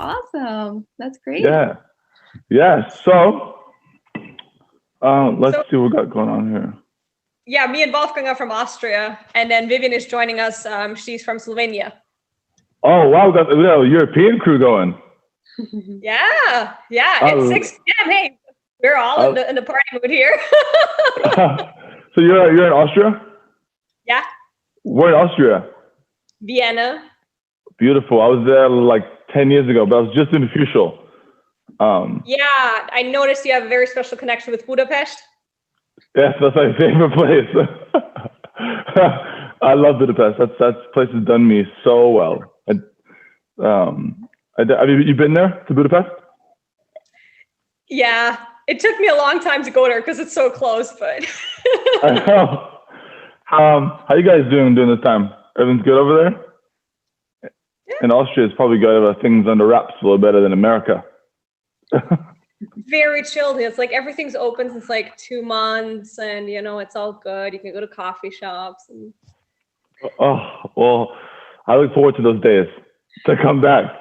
awesome. That's great. Yeah. Yeah. So, let's see what we got going on here. Yeah, me and Wolfgang are from Austria, and then Vivian is joining us. She's from Slovenia. Oh, wow. We got a European crew going. Yeah. It's 6 p.m. Hey, we're all in the party mood here. So you're in Austria? Yeah. Where in Austria? Vienna. Beautiful. I was there like 10 years ago, but I was just in Fuschel. Yeah, I noticed you have a very special connection with Budapest. Yes, that's my favorite place. I love Budapest. That place has done me so well. Have you been there to Budapest? Yeah, it took me a long time to go there because it's so close, but. I know. How you guys doing during this time? Everything's good over there? Yeah. In Austria, it's probably got things under wraps a little better than America. Very chilled. It's like everything's open since like 2 months, and it's all good. You can go to coffee shops. Oh, well, I look forward to those days to come back.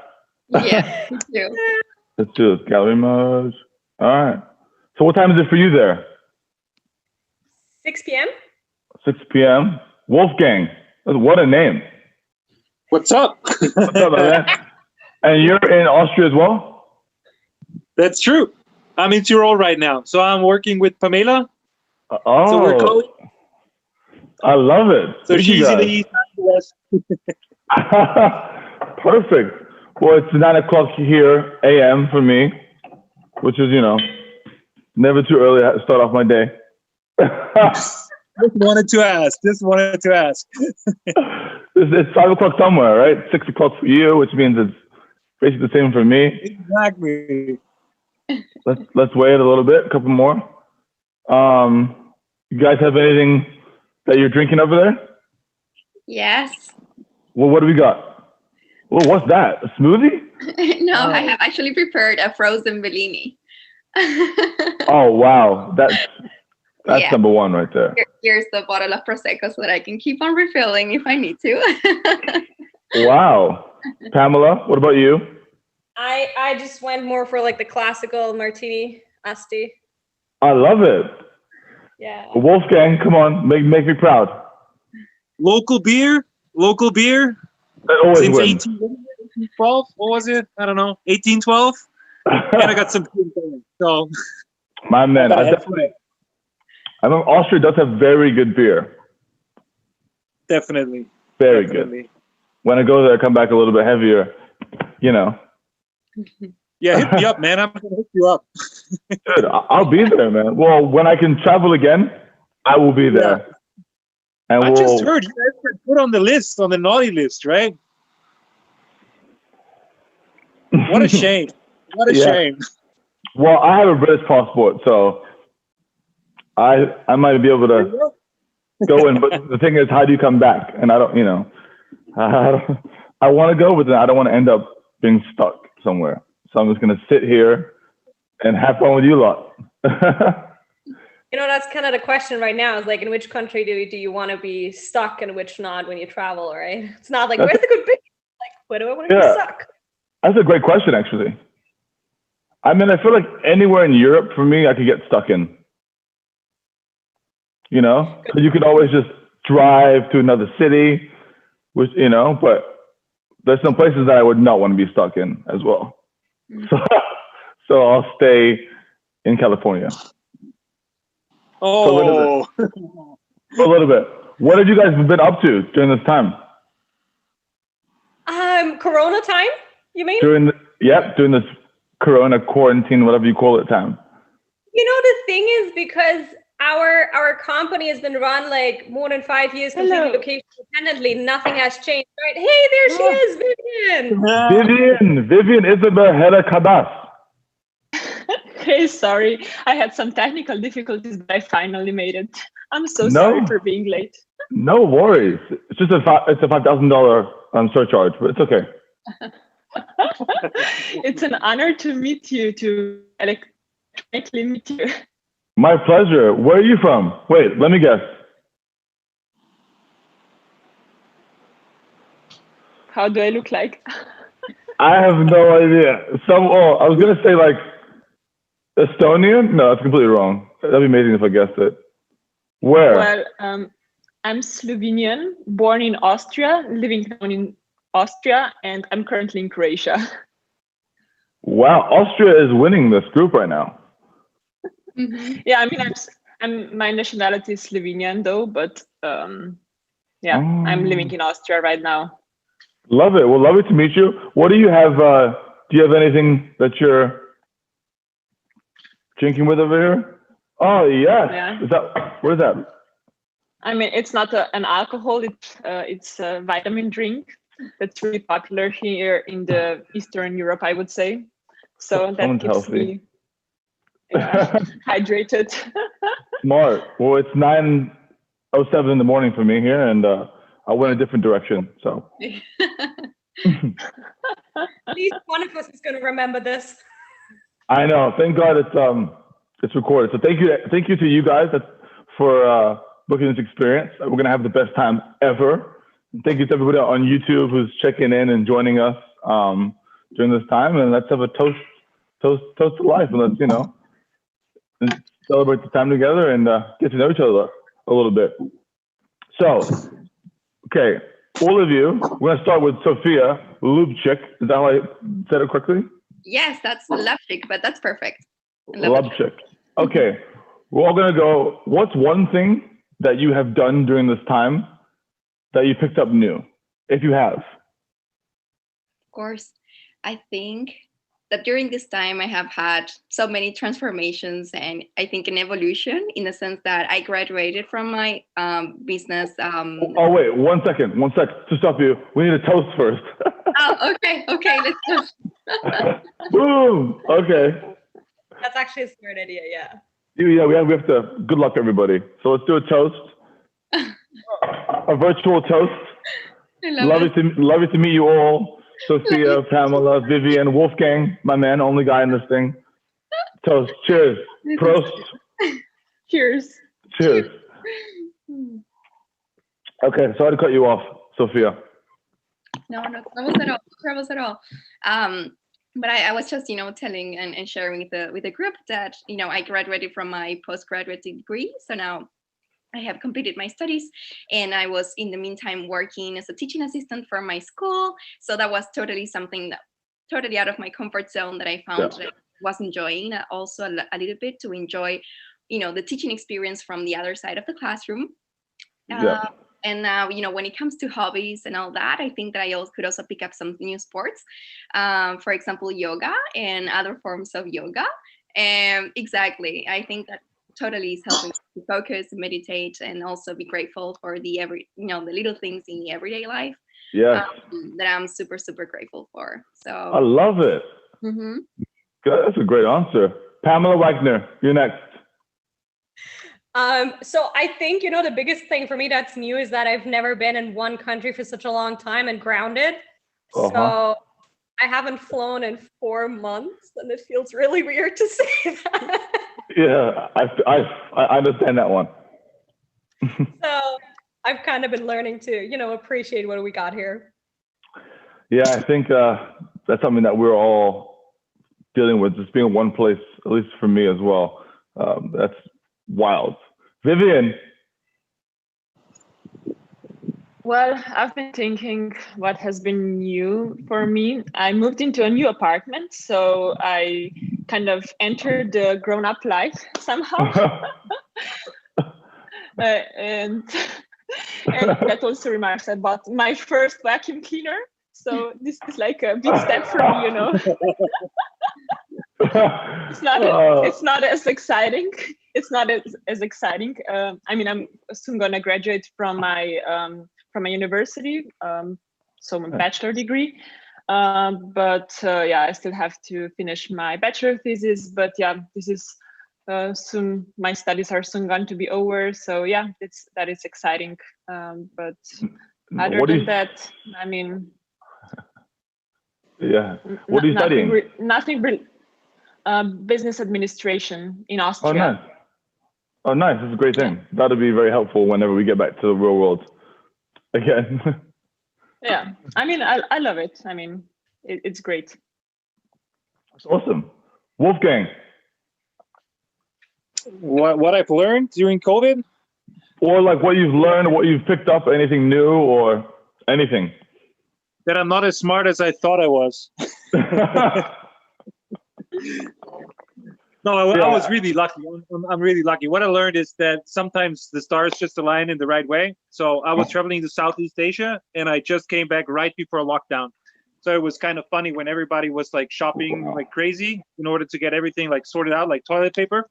Yeah, me too. Let's do this. Gallery mode. All right. So what time is it for you there? 6 p.m. 6 p.m. Wolfgang. What a name. What's up? What's up, man? And you're in Austria as well? That's true. I'm in Tyrol right now. So I'm working with Pamela. Oh. So we're calling. I love it. So she's in the east, I'm in the west. Perfect. Well, it's 9 o'clock here a.m. for me, which is, never too early to start off my day. Just wanted to ask. It's 5 o'clock somewhere, right? 6 o'clock for you, which means it's basically the same for me. Exactly. Let's wait a little bit, a couple more. You guys have anything that you're drinking over there? Yes. Well, what do we got? Well, what's that? A smoothie? No, I have actually prepared a frozen Bellini. Oh, wow. That's yeah. Number one right there. Here's the bottle of Prosecco so that I can keep on refilling if I need to. Wow. Pamela, what about you? I just went more for like the classical martini asti. I love it. Yeah. Wolfgang, come on, make me proud. Local beer. That always Since wins. 1812, what was it? I don't know, 1812. And I got some beer going. So, my man, I know Austria does have very good beer. Definitely. Very good. When I go there, I come back a little bit heavier, Yeah, hit me up, man. I'm going to hook you up. Good. I'll be there, man. Well, when I can travel again, I will be there. Yeah. And I just heard you guys were put on the list, on the naughty list, right? What a shame. What a shame. Well, I have a British passport, so I might be able to go in. But the thing is, how do you come back? And I don't, I want to go, but then I don't want to end up being stuck somewhere. So I'm just going to sit here and have fun with you lot. That's kind of the question right now is like, in which country do you want to be stuck and which not when you travel, right? It's not like, where's the good beach? Like, where do I want to be stuck? That's a great question, actually. I mean, I feel like anywhere in Europe, for me, I could get stuck in. Because you could always just drive to another city, which, but there's some places that I would not want to be stuck in as well. Mm-hmm. So I'll stay in California. Oh. For a little bit. What have you guys been up to during this time? Corona time, you mean? During this Corona quarantine, whatever you call it, time. The thing is, because our company has been run like more than 5 years completely location independently, nothing has changed, right? Hey, there she is, Vivian. Vivian Isabel Hera Cabas. Hey, sorry. I had some technical difficulties, but I finally made it. I'm so sorry for being late. No worries. It's just a $5,000 surcharge, but it's okay. It's an honor to meet you, to electronically meet you. My pleasure. Where are you from? Wait, let me guess. How do I look like? I have no idea. I was gonna say like Estonian. No, that's completely wrong. That'd be amazing if I guessed it. Where? Well, I'm Slovenian, born in Austria, living now in Austria, and I'm currently in Croatia. Wow, Austria is winning this group right now. Mhm. Yeah, I mean, my nationality is Slovenian though, but I'm living in Austria right now. Love it. Well, lovely to meet you. What do you have? Do you have anything that you're drinking with over here? Oh yes. Yeah. What is that? I mean, it's not an alcohol. It's a vitamin drink that's really popular here in the Eastern Europe, I would say. So that keeps me hydrated. Smart. Well, it's 9:07 in the morning for me here, and I went a different direction. So At least one of us is going to remember this. I know. Thank God it's recorded. So thank you to you guys for booking this experience. We're gonna have the best time ever. And thank you to everybody on YouTube who's checking in and joining us during this time. And let's have a toast to life, and let's celebrate the time together and get to know each other a little bit. So, okay, all of you, we're gonna start with Sophia Lubchik. Is that how I said it correctly? Yes, that's Lubchik, but that's perfect. Lubchik. Okay, we're all gonna go. What's one thing that you have done during this time that you picked up new, if you have? Of course, I think that during this time I have had so many transformations and I think an evolution in the sense that I graduated from my business. Oh wait, one sec to stop you. We need a toast first. Oh, okay, let's toast. Boom. Okay. That's actually a smart idea, yeah. Yeah, we have to. Good luck, everybody. So let's do a toast, a virtual toast. Lovely to meet you all. Sophia, Pamela, Vivian, Wolfgang, my man, only guy in this thing. Toast. Cheers. Prost. Cheers. Cheers. Okay, sorry to cut you off, Sophia. No troubles at all. But I was just, telling and sharing with the group that, I graduated from my postgraduate degree. So now I have completed my studies and I was in the meantime working as a teaching assistant for my school. So that was totally something that totally out of my comfort zone that I found that I was enjoying also a little bit to enjoy, the teaching experience from the other side of the classroom. And now, when it comes to hobbies and all that, I think that I could also pick up some new sports. For example, yoga and other forms of yoga. And exactly, I think that totally is helping to focus, meditate, and also be grateful for the little things in the everyday life. Yeah. That I'm super, super grateful for. So I love it. Mm-hmm. That's a great answer. Pamela Wagner, you're next. So I think, the biggest thing for me that's new is that I've never been in one country for such a long time and grounded. So I haven't flown in 4 months and it feels really weird to say that. Yeah, I understand that one. So I've kind of been learning to, appreciate what we got here. Yeah, I think that's something that we're all dealing with, just being in one place, at least for me as well. That's wild. Vivian. Well, I've been thinking what has been new for me. I moved into a new apartment, so I kind of entered the grown-up life somehow. And that also reminds me about my first vacuum cleaner. So this is like a big step for me, It's not as exciting. It's not as exciting. I mean, I'm soon gonna graduate from my university, so my bachelor degree. But I still have to finish my bachelor thesis. But this is soon. My studies are soon going to be over. So that is exciting. But other than that, I mean, What are you studying? Nothing really. Business administration in Austria. Oh, nice. That's a great thing. That'll be very helpful whenever we get back to the real world again. Yeah. I mean, I love it. I mean, it's great. That's awesome. Wolfgang, What I've learned during COVID? or like what you've learned, what you've picked up, anything new or anything. That I'm not as smart as I thought I was. No, I was really lucky. I'm really lucky. What I learned is that sometimes the stars just align in the right way. So I was traveling to Southeast Asia, and I just came back right before lockdown. So it was kind of funny when everybody was like shopping like crazy in order to get everything like sorted out, like toilet paper.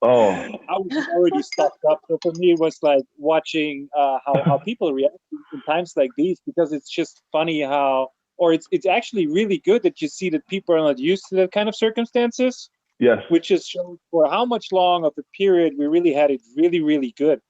Oh, I was already stocked up. So for me, it was like watching how people react in times like these, because it's just funny how, or it's actually really good that you see that people are not used to that kind of circumstances. yes. Which is shown for how much long of a period we really had it really, really good.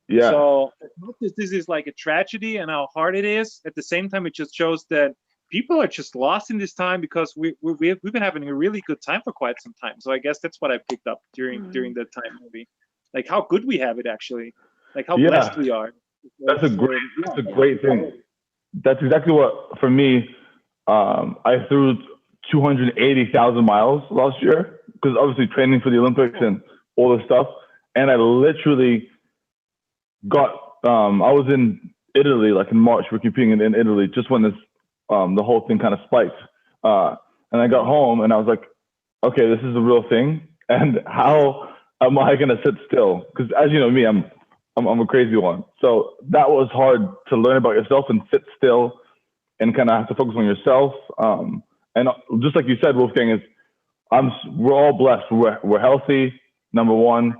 Yeah. So as much as this is like a tragedy and how hard it is, at the same time, it just shows that people are just lost in this time because we've been having a really good time for quite some time. So I guess that's what I picked up during that time, maybe, like how good we have it actually, like how blessed we are. That's a great thing. That's exactly what, for me, I threw 280,000 miles last year because obviously training for the Olympics and all this stuff. And I literally got, I was in Italy, like in March, we're competing in Italy just when this, the whole thing kind of spiked. And I got home and I was like, okay, this is the real thing. And how am I going to sit still? Because as you know me, I'm a crazy one. So that was hard to learn about yourself and sit still and kind of have to focus on yourself. And just like you said, Wolfgang, is we're all blessed. We're healthy, number one.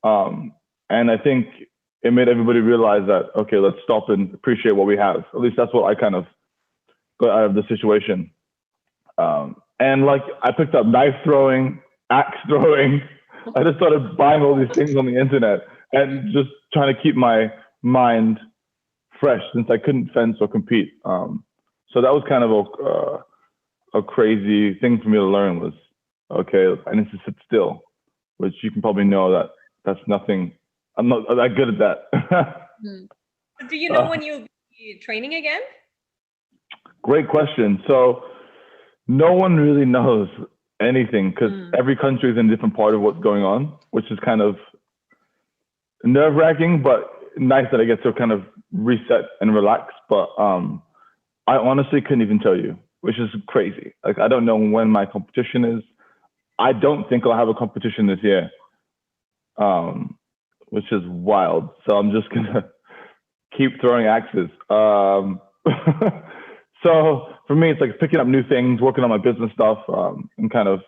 And I think it made everybody realize that, okay, let's stop and appreciate what we have. At least that's what I kind of got out of the situation. And like I picked up knife throwing, axe throwing. I just started buying all these things on the internet and just trying to keep my mind fresh since I couldn't fence or compete. So that was kind of a crazy thing for me to learn was, okay, I need to sit still, which you can probably know that that's nothing. I'm not that good at that. Do you know when you'll be training again? Great question. So no one really knows anything because every country is in a different part of what's going on, which is kind of nerve-wracking, but nice that I get to kind of reset and relax. But I honestly couldn't even tell you, which is crazy. Like, I don't know when my competition is. I don't think I'll have a competition this year, which is wild. So I'm just gonna keep throwing axes. So for me, it's like picking up new things, working on my business stuff, and kind of,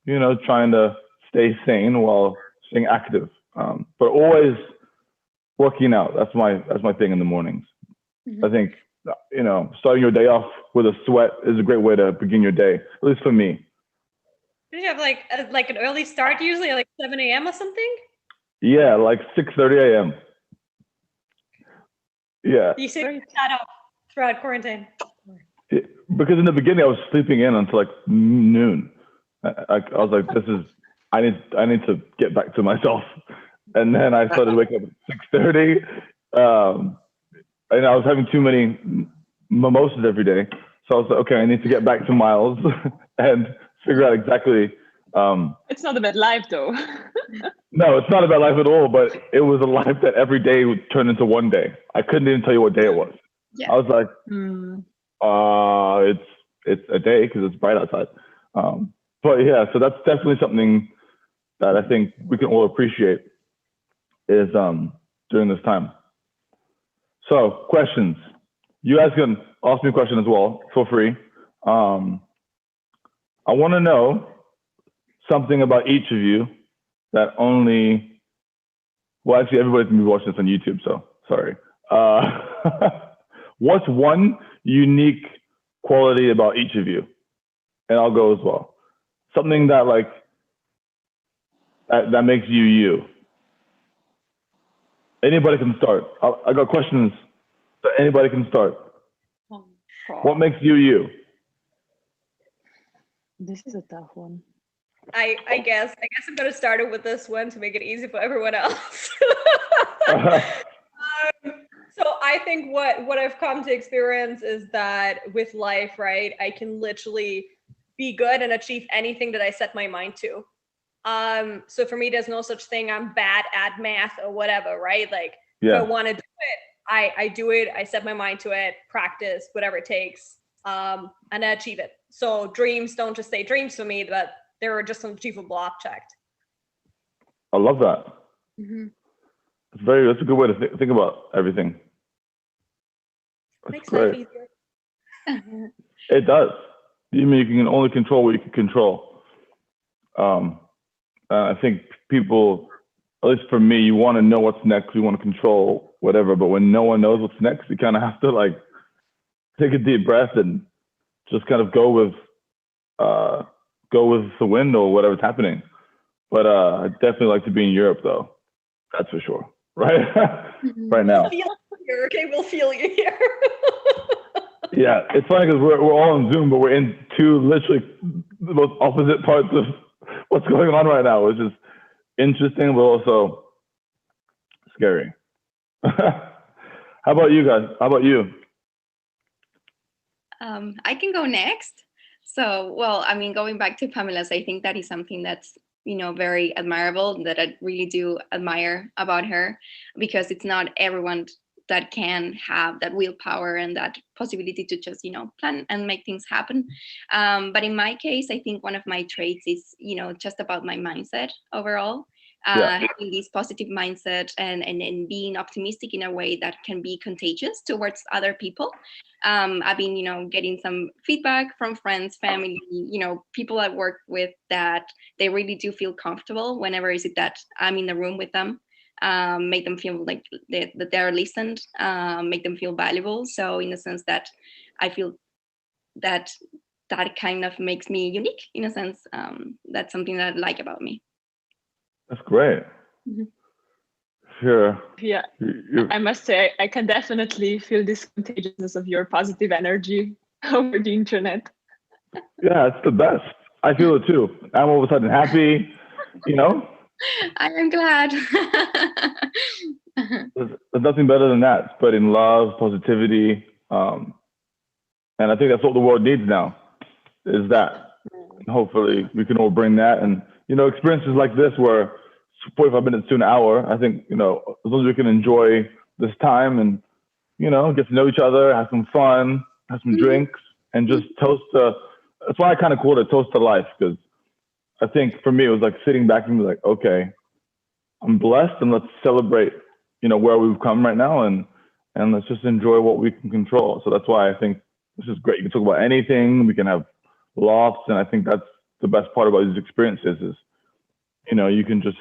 you know, trying to stay sane while staying active. But always working out. That's my thing in the mornings. I think, you know, starting your day off with a sweat is a great way to begin your day, at least for me. Did you have like an early start usually, like 7 a.m. or something? Yeah, like 6:30 a.m. Yeah. You say that up throughout quarantine? Because in the beginning I was sleeping in until like noon. I was like, I need to get back to myself. And then I started waking up at 6:30. And I was having too many mimosas every day. So I was like, okay, I need to get back to Miles and figure out exactly. It's not a bad life though. No, it's not about life at all, but it was a life that every day would turn into one day. I couldn't even tell you what day it was. Yeah. I was like, it's a day because it's bright outside. But yeah, so that's definitely something that I think we can all appreciate is during this time. So questions. You guys can ask me a question as well. Feel free. I want to know something about each of you that only, well, actually everybody can be watching this on YouTube, so sorry. What's one unique quality about each of you? And I'll go as well. Something that like, that makes you you. Anybody can start. I got questions, but anybody can start. What makes you you? This is a tough one. I guess I'm gonna start it with this one to make it easy for everyone else. So I think what I've come to experience is that with life, right, I can literally be good and achieve anything that I set my mind to. So for me, there's no such thing, I'm bad at math or whatever, right? Like if I want to do it, I do it, I set my mind to it, practice, whatever it takes, and I achieve it. So dreams don't just stay dreams for me, but they're just an achievable object. I love that. Mm-hmm. That's a good way to think about everything. Makes life easier. It does. You mean you can only control what you can control. I think people, at least for me, you want to know what's next. You want to control whatever, but when no one knows what's next, you kind of have to like take a deep breath and just kind of go with the wind or whatever's happening. But I'd definitely like to be in Europe, though. That's for sure. Right? Right now. We'll feel you here. Okay, we'll feel you here. Yeah, it's funny because we're all on Zoom, but we're in two literally the most opposite parts of what's going on right now, which is interesting, but also scary. How about you guys? How about you? I can go next. So, well, I mean, going back to Pamela's, I think that is something that's, very admirable, that I really do admire about her, because it's not everyone that can have that willpower and that possibility to just, plan and make things happen. But in my case, I think one of my traits is, just about my mindset overall. Having this positive mindset and being optimistic in a way that can be contagious towards other people. I've been, getting some feedback from friends, family, people I work with, that they really do feel comfortable whenever is it that I'm in the room with them. Make them feel like that they're listened, make them feel valuable. So in the sense that I feel that kind of makes me unique in a sense. That's something that I like about me. That's great. Mm-hmm. Sure. Yeah, I must say, I can definitely feel this contagiousness of your positive energy over the internet. Yeah, it's the best. I feel it too. I'm all of a sudden happy, I am glad. There's nothing better than that, spreading love, positivity. And I think that's what the world needs now, is that. And hopefully we can all bring that. And, experiences like this where 45 minutes to an hour, I think, as long as we can enjoy this time and, get to know each other, have some fun, have some drinks, and just toast to, that's why I kind of called it Toast to Life, because I think for me, it was like sitting back and be like, okay, I'm blessed, and let's celebrate, where we've come right now, and let's just enjoy what we can control. So that's why I think this is great. You can talk about anything, we can have laughs, and I think that's the best part about these experiences is, you can just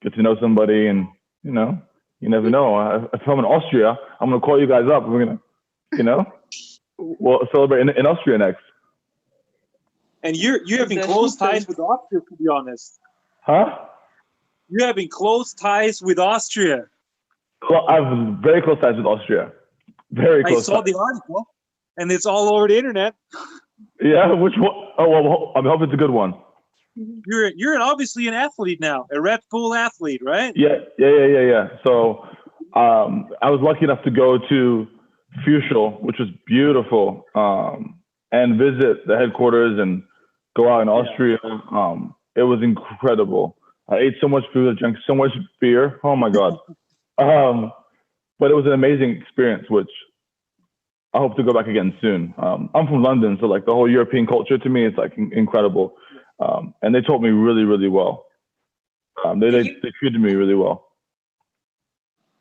get to know somebody, and, you never know. If I'm in Austria, I'm going to call you guys up. We're going to, we'll celebrate in Austria next. And you're having close ties with Austria, to be honest. Huh? You're having close ties with Austria. Well, I have very close ties with Austria. Very close. I saw the article, and it's all over the internet. Yeah, which one? Oh, well, I hope it's a good one. You're obviously an athlete now, a Red Bull athlete, right? Yeah. So I was lucky enough to go to Fuschel, which was beautiful, and visit the headquarters and go out in Austria. It was incredible. I ate so much food, I drank so much beer. Oh my God. But it was an amazing experience, which I hope to go back again soon. I'm from London, so like the whole European culture to me, it's like incredible. And they taught me really, really well. They treated me really well.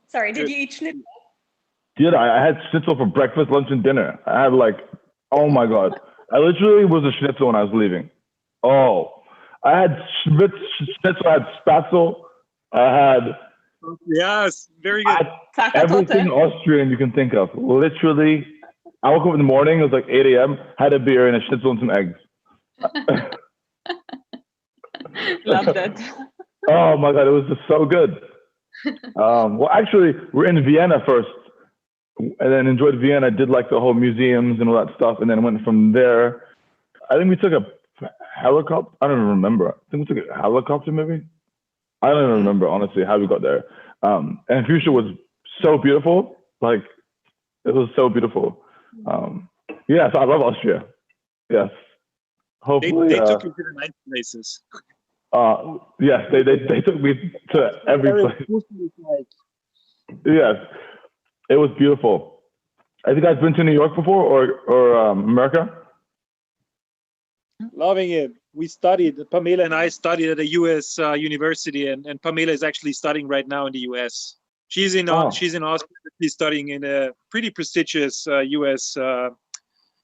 Sorry, did you eat schnitzel? Yeah, I had schnitzel for breakfast, lunch, and dinner. I had like, oh my God. I literally was a schnitzel when I was leaving. Oh, I had schnitzel, I had spatzel, I had... Yes, very good. Everything Austrian you can think of. Literally, I woke up in the morning, it was like 8 a.m., had a beer and a schnitzel and some eggs. Love that. Oh my God, it was just so good. Well, actually, we're in Vienna first, and then enjoyed Vienna, did like the whole museums and all that stuff, and then went from there. I think we took a helicopter. I don't even remember. I think we took a helicopter maybe. I don't even remember, honestly, how we got there. And Fuschel was so beautiful. Like, It was so beautiful. Yeah, so I love Austria. Yes. Hopefully, They took you to the nice places. yes, they took me to every place. Yes, it was beautiful. Have you guys been to New York before or America? Loving it. We studied, Pamela and I studied at a U.S. university, and Pamela is actually studying right now in the U.S. She's in Austria. She's studying in a pretty prestigious U.S.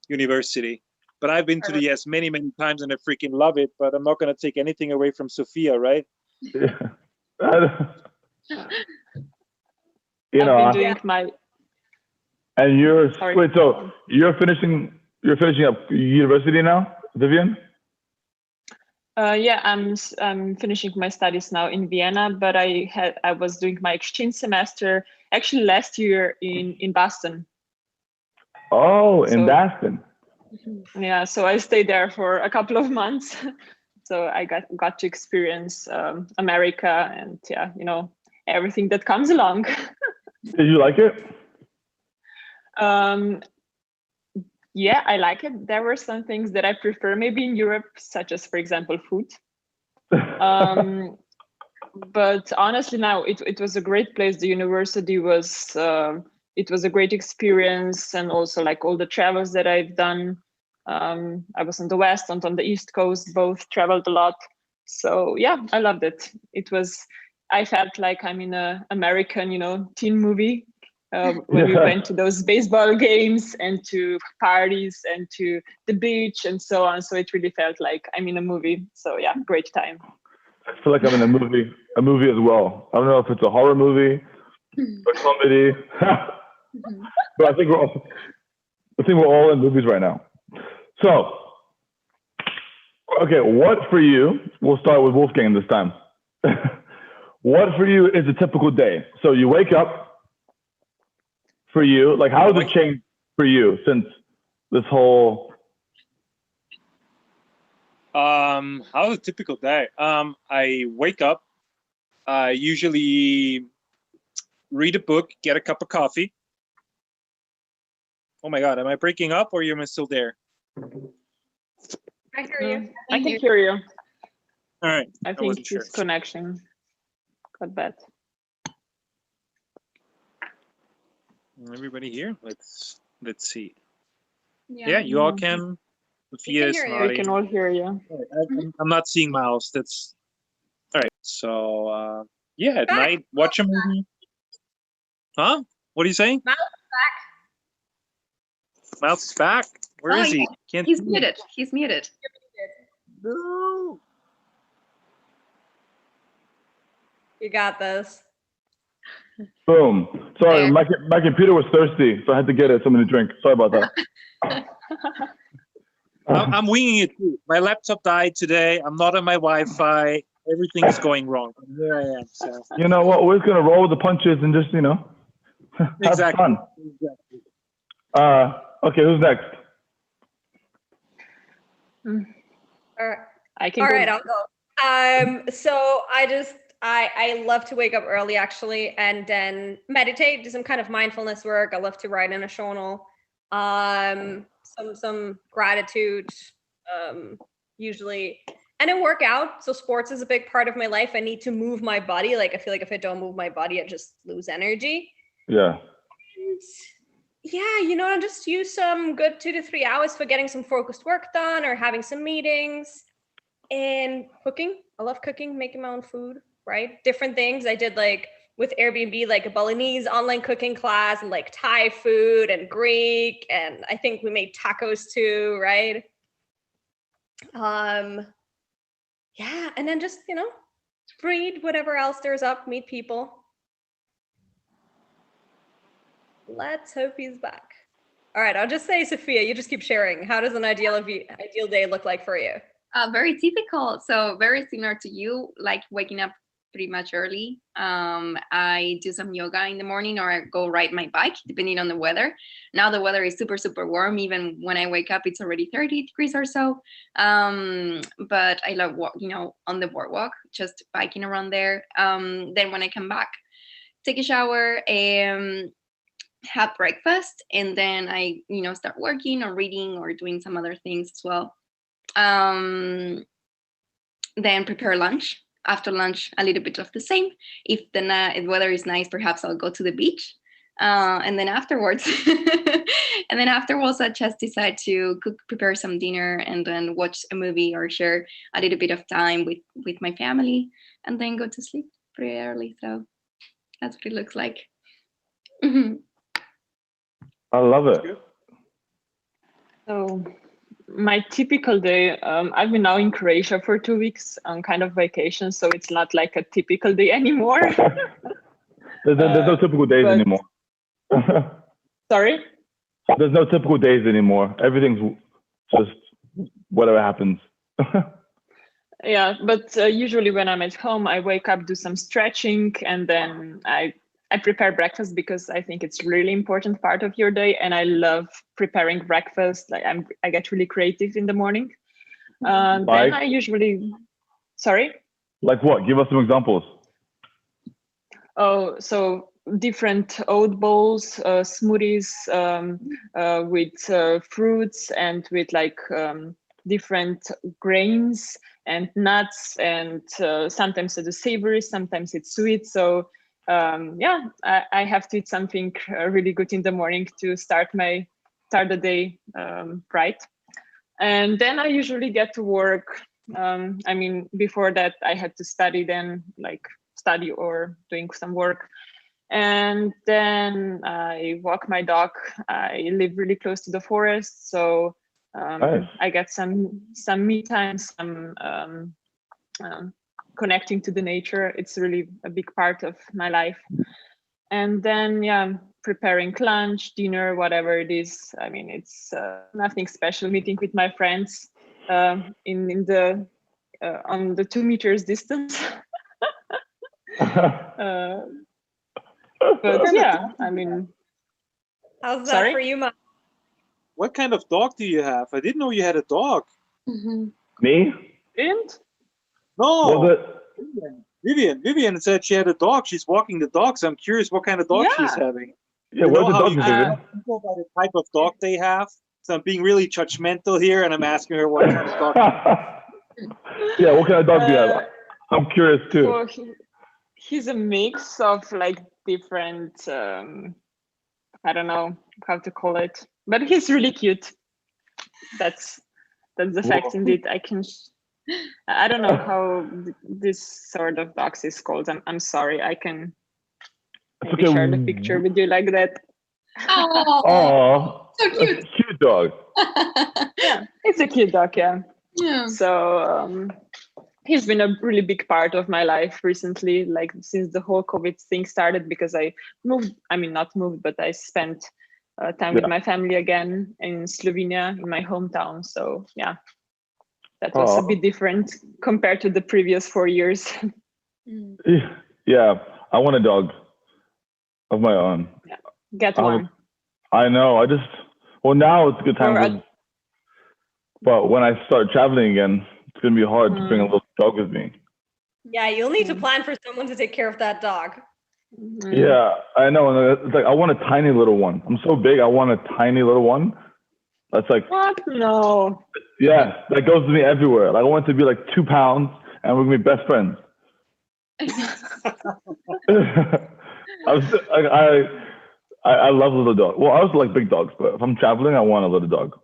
University. But I've been to the U.S. many, many times, and I freaking love it. But I'm not going to take anything away from Sophia, right? Yeah. I've been doing my. And wait. So you're finishing up university now, Vivian? Yeah, I'm finishing my studies now in Vienna, but I was doing my exchange semester actually last year in Boston. Oh, in Boston. Yeah, so I stayed there for a couple of months. So I got to experience America and everything that comes along. Did you like it? Yeah, I like it. There were some things that I prefer maybe in Europe, such as, for example, food. But honestly, now it was a great place. The university was it was a great experience, and also like all the travels that I've done. I was on the West and on the East Coast, both traveled a lot. So yeah, I loved it. I felt like I'm in a American, teen movie. When we went to those baseball games and to parties and to the beach and so on. So it really felt like I'm in a movie. So yeah, great time. I feel like I'm in a movie as well. I don't know if it's a horror movie or comedy, but I think we're all in movies right now. So, okay, what for you? We'll start with Wolfgang this time. What for you is a typical day? So you wake up. For you, like, how has it changed for you since this whole? How's a typical day? I wake up. I usually read a book, get a cup of coffee. Oh my God, am I breaking up or am I still there? I hear you. I can hear you. All right. I think this connection got bad. Everybody here? Let's see. Yeah, you all can. We can all hear you. I'm not seeing Miles. That's all right. So at night, watch a movie. Huh? What are you saying? Miles is back. Miles is back. Where is he? He's muted. He's muted. No. You got this. Boom. Sorry, my computer was thirsty, so I had to get something to drink. Sorry about that. I'm winging it too. My laptop died today. I'm not on my Wi-Fi. Everything's going wrong. Here I am. So. You know what? We're just gonna roll with the punches and just have exactly. fun. Exactly. Okay, who's next? All right. All right, I'll go. So I love to wake up early actually, and then meditate, do some kind of mindfulness work. I love to write in a journal, some gratitude, usually, and then work out. So sports is a big part of my life. I need to move my body. Like I feel like if I don't move my body, I just lose energy. Yeah. And yeah, I just use some good 2 to 3 hours for getting some focused work done or having some meetings. And cooking. I love cooking, making my own food. Right? Different things. I did like with Airbnb, like a Balinese online cooking class and like Thai food and Greek. And I think we made tacos too, right? Yeah. And then just, read whatever else there's up, meet people. Let's hope he's back. All right. I'll just say, Sophia, you just keep sharing. How does an ideal day look like for you? Very typical. So very similar to you, like waking up pretty much early. I do some yoga in the morning, or I go ride my bike, depending on the weather. Now the weather is super, super warm. Even when I wake up, it's already 30 degrees or so. But I love on the boardwalk, just biking around there. Then when I come back, take a shower, have breakfast, and then I, start working or reading or doing some other things as well. Then prepare lunch. After lunch, a little bit of the same. If the weather is nice, perhaps I'll go to the beach. And then afterwards, I just decide to prepare some dinner, and then watch a movie or share a little bit of time with my family, and then go to sleep pretty early. So that's what it looks like. I love it. So my typical day, I've been now in Croatia for 2 weeks on kind of vacation, so it's not like a typical day anymore. There's no typical days anymore. Sorry? There's no typical days anymore. Everything's just whatever happens. Yeah, but usually when I'm at home, I wake up, do some stretching, and then I prepare breakfast because I think it's really important part of your day, and I love preparing breakfast. Like I get really creative in the morning. Then I usually, sorry? Like what? Give us some examples. Oh, so different oat bowls, smoothies with fruits and with like different grains and nuts, and sometimes it's savory, sometimes it's sweet. So I have to eat something really good in the morning to start the day right. And then I usually get to work. Before that I had to study, then like study or doing some work. And then I walk my dog. I live really close to the forest, so Nice. I get some me time, some connecting to the nature. It's really a big part of my life. And then preparing lunch, dinner, whatever it is. I mean, it's nothing special. Meeting with my friends on the 2 meters distance. But yeah, I mean, How's that sorry? for you, Mom? What kind of dog do you have? I didn't know you had a dog. Me? Didn't? No. Was it? Vivian said she had a dog. She's walking the dog, so I'm curious what kind of dog she's having. Yeah, You know what's the how dog you Vivian? ask people about the type of dog they have? So I'm being really judgmental here, and I'm asking her what kind of dog. Yeah, what kind of dog do you have? I'm curious too. So he's a mix of like different, I don't know how to call it, but he's really cute. That's the fact. Indeed, I don't know how this sort of dogs is called. I'm sorry. I can maybe share the picture with you like that. Oh, so cute. That's a cute dog. Yeah, it's a cute dog. Yeah. Yeah. So he's been a really big part of my life recently, like since the whole COVID thing started, because I moved. I mean, not moved, but I spent time with my family again in Slovenia, in my hometown. So yeah, that was a bit different compared to the previous 4 years. Yeah, I want a dog of my own. Yeah. Get one. I know. Now it's a good time. But when I start traveling again, it's going to be hard to bring a little dog with me. Yeah, you'll need to plan for someone to take care of that dog. Yeah, I know. And it's like, I want a tiny little one. I'm so big. I want a tiny little one. That's like, what? No. Yeah, that goes with me everywhere. Like, I want it to be like 2 pounds and we're going to be best friends. I love little dogs. Well, I also like big dogs, but if I'm traveling, I want a little dog.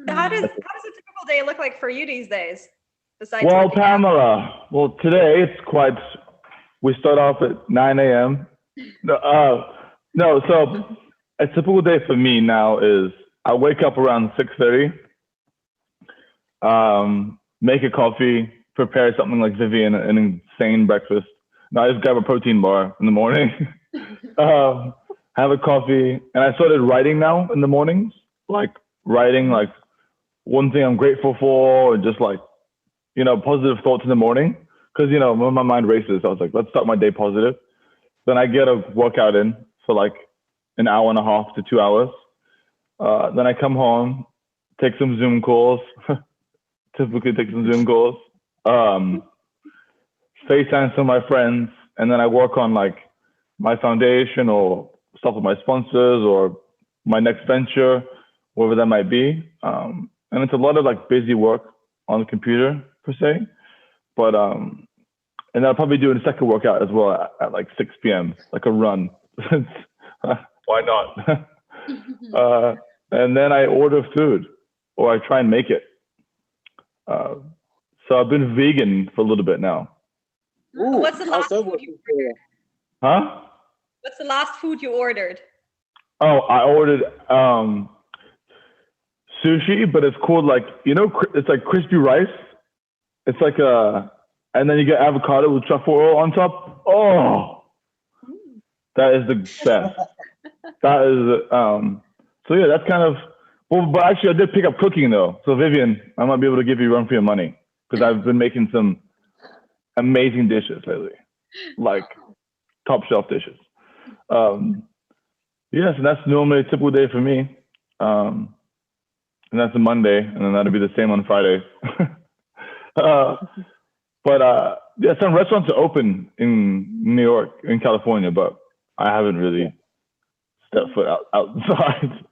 How does a typical day look like for you these days? Besides Well, working out? Pamela, today it's we start off at 9 a.m. No, so a typical day for me now is I wake up around 6:30, make a coffee, prepare something like Vivian, an insane breakfast. No, I just grab a protein bar in the morning, have a coffee, and I started writing now in the mornings, like writing like one thing I'm grateful for, or just like, positive thoughts in the morning. Because, when my mind races, I was like, let's start my day positive. Then I get a workout in for like an hour and a half to 2 hours. Then I come home, take some Zoom calls, typically take some Zoom calls, FaceTime some of my friends, and then I work on like my foundation or stuff with my sponsors or my next venture, whatever that might be. And it's a lot of like busy work on the computer per se. But and I'll probably do a second workout as well at like 6 p.m. like a run. Why not? And then I order food or I try and make it. So I've been vegan for a little bit now. Ooh, what's the last food you ordered? Huh? What's the last food you ordered? Oh, I ordered sushi, but it's called like, it's like crispy rice. It's like and then you get avocado with truffle oil on top. Oh, that is the best. That is, so yeah, that's kind of, well, but actually I did pick up cooking though. So Vivian, I might be able to give you a run for your money because I've been making some amazing dishes lately, like top shelf dishes. Yes, and that's normally a typical day for me. And that's a Monday, and then that'll be the same on Friday. But yeah, some restaurants are open in New York, in California, but I haven't really stepped foot outside.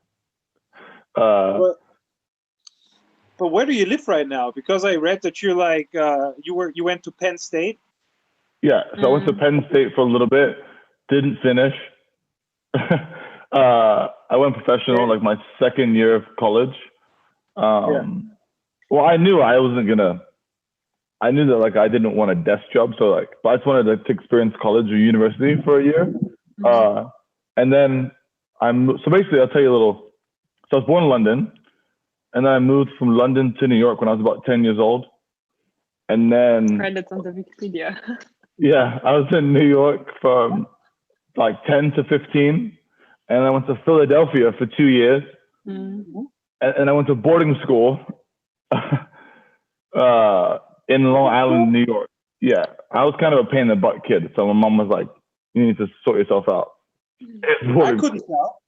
But where do you live right now? Because I read that you're like you went to Penn State. Yeah, so I went to Penn State for a little bit, didn't finish. I went professional like my second year of college. Well, I knew I wasn't gonna. I knew that like I didn't want a desk job, so like, but I just wanted to experience college or university for a year. And then so basically I'll tell you a little. So I was born in London, and then I moved from London to New York when I was about 10 years old. And then credits on the Wikipedia. Yeah, I was in New York from like 10 to 15, and I went to Philadelphia for 2 years, and I went to boarding school in Long Island, New York. Yeah, I was kind of a pain in the butt kid, so my mom was like, "You need to sort yourself out." I couldn't tell.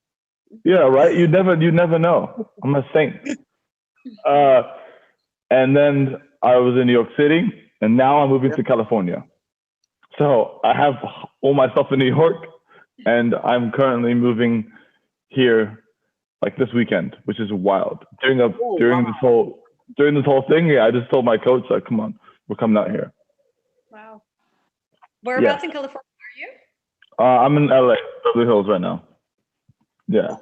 Yeah, right. You never know. I'm a saint. And then I was in New York City, and now I'm moving to California. So I have all my stuff in New York, and I'm currently moving here like this weekend, which is wild. During this whole thing, yeah, I just told my coach, like, come on, we're coming out here. Wow. Whereabouts in California are you? I'm in LA, Beverly Hills right now. Yeah.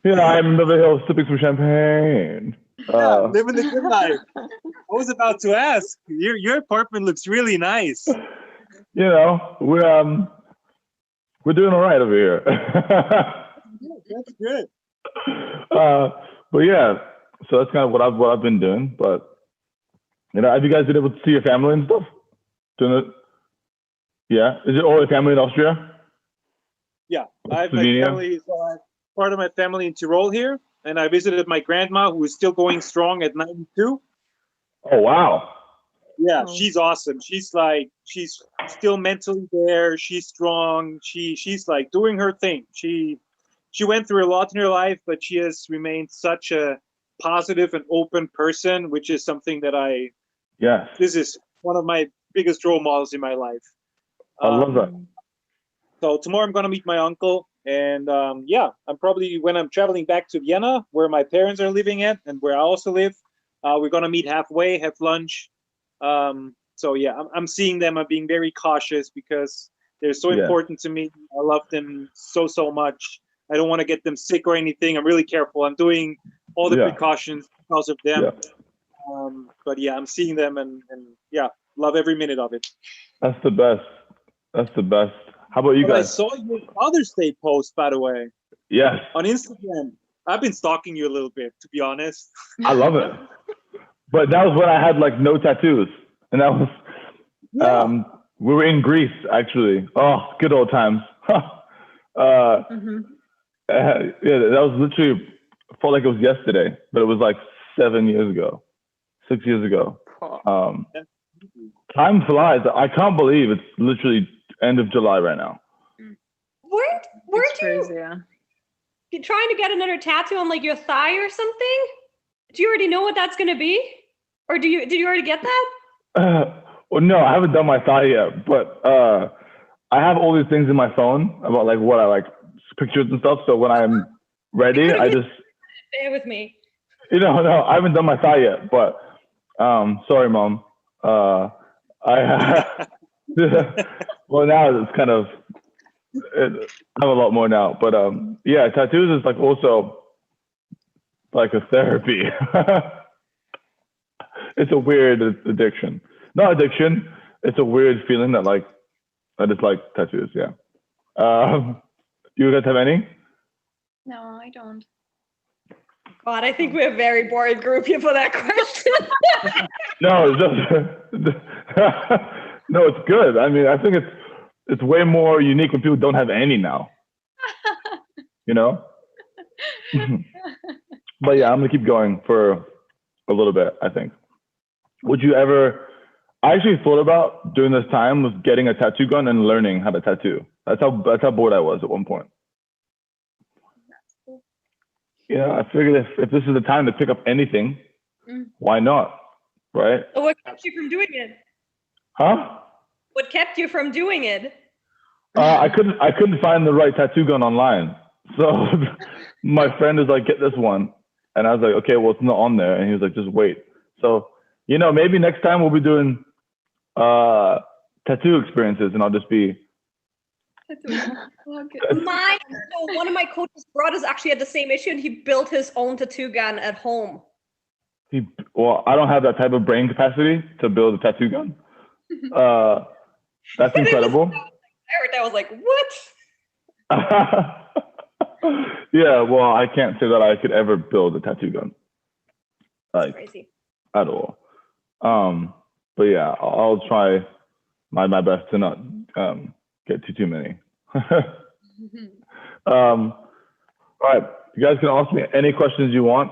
Yeah, I'm in Beverly Hills sipping some champagne. Living the good life. I was about to ask. Your apartment looks really nice. You know, we're doing all right over here. That's good. But yeah, so that's kind of what I've been doing. But have you guys been able to see your family and stuff? Doing it? Yeah. Is it all your family in Austria? Yeah, I have my family. Part of my family in Tyrol here, and I visited my grandma, who is still going strong at 92. Oh wow! Yeah, she's awesome. She's still mentally there. She's strong. She's like doing her thing. She went through a lot in her life, but she has remained such a positive and open person, which is something that this is one of my biggest role models in my life. I love that. So tomorrow I'm going to meet my uncle, and I'm probably, when I'm traveling back to Vienna, where my parents are living at and where I also live, we're going to meet halfway, have lunch. So yeah, I'm seeing them. I'm being very cautious because they're so important to me. I love them so much. I don't want to get them sick or anything. I'm really careful. I'm doing all the precautions because of them. Yeah. But yeah, I'm seeing them and love every minute of it. That's the best. That's the best. How about you guys? I saw your Father's Day post, by the way. Yes. On Instagram. I've been stalking you a little bit, to be honest. I love it. But that was when I had like no tattoos. And that was, we were in Greece, actually. Oh, good old times. Yeah, that was literally, felt like it was yesterday, but it was like 6 years ago. Time flies. I can't believe it's literally end of July right now. Weren't you trying to get another tattoo on like your thigh or something? Do you already know what that's going to be? Or did you already get that? Well, no, I haven't done my thigh yet, but I have all these things in my phone about like what I like, pictures and stuff. So when I'm ready, I just stay with me. no, I haven't done my thigh yet, but sorry, Mom. I well, now it's kind of I have a lot more now, but yeah, tattoos is like also like a therapy. It's a weird addiction. Not addiction. It's a weird feeling that like I just like tattoos. Yeah. You guys have any? No, I don't. God, I think we're a very boring group here for that question. No, it's just no, it's good. I mean, I think it's way more unique when people don't have any now. You know? But yeah, I'm gonna keep going for a little bit, I think. Would you ever I actually thought about during this time was getting a tattoo gun and learning how to tattoo. That's how bored I was at one point. Yeah, I figured if this is the time to pick up anything, why not? Right? So what kept you from doing it? Huh? What kept you from doing it? I couldn't find the right tattoo gun online. So my friend is like, get this one. And I was like, okay, well, it's not on there. And he was like, just wait. So, you know, maybe next time we'll be doing tattoo experiences and I'll just be. One of my coach's brothers actually had the same issue and he built his own tattoo gun at home. Well, I don't have that type of brain capacity to build a tattoo gun. That's incredible. I was like, what? Yeah, well, I can't say that I could ever build a tattoo gun. Like, crazy. At all. But yeah, I'll try my best to not get too many. All right, you guys can ask me any questions you want.